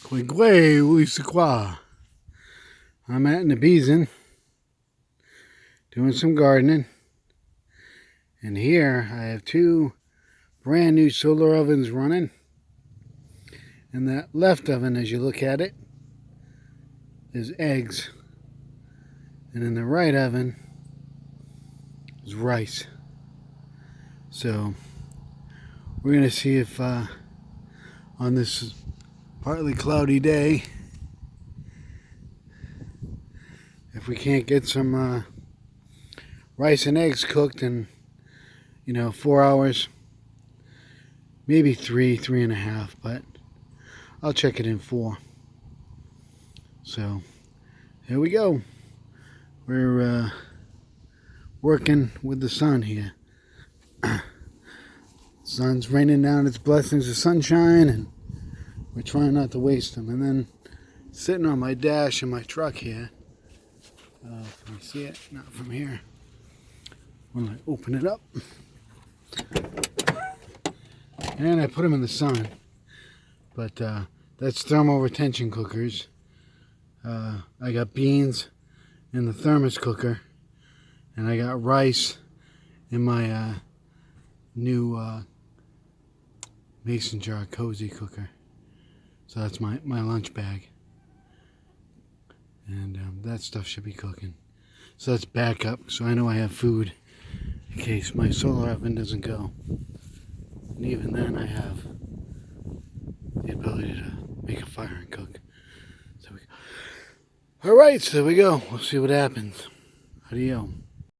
Quigwe Uisaqua. I'm at Nibezun doing some gardening. And here I have two brand new solar ovens running. And that left oven, as you look at it, is eggs. And in the right oven is rice. So we're going to see if on this partly cloudy day, if we can't get some rice and eggs cooked in 4 hours, maybe 3.5, but I'll check it in 4. So here we go. We're working with the sun here. Sun's raining down its blessings of sunshine, and we're trying not to waste them. And then sitting on my dash in my truck here, can you see it? Not from here. When I open it up, and I put them in the sun. But that's thermal retention cookers. I got beans in the thermos cooker, and I got rice in my new mason jar cozy cooker. So that's my lunch bag, and that stuff should be cooking. So that's backup, so I know I have food in case my solar oven doesn't go. And even then I have the ability to make a fire and cook. So Alright, so there we go. We'll see what happens. Adios.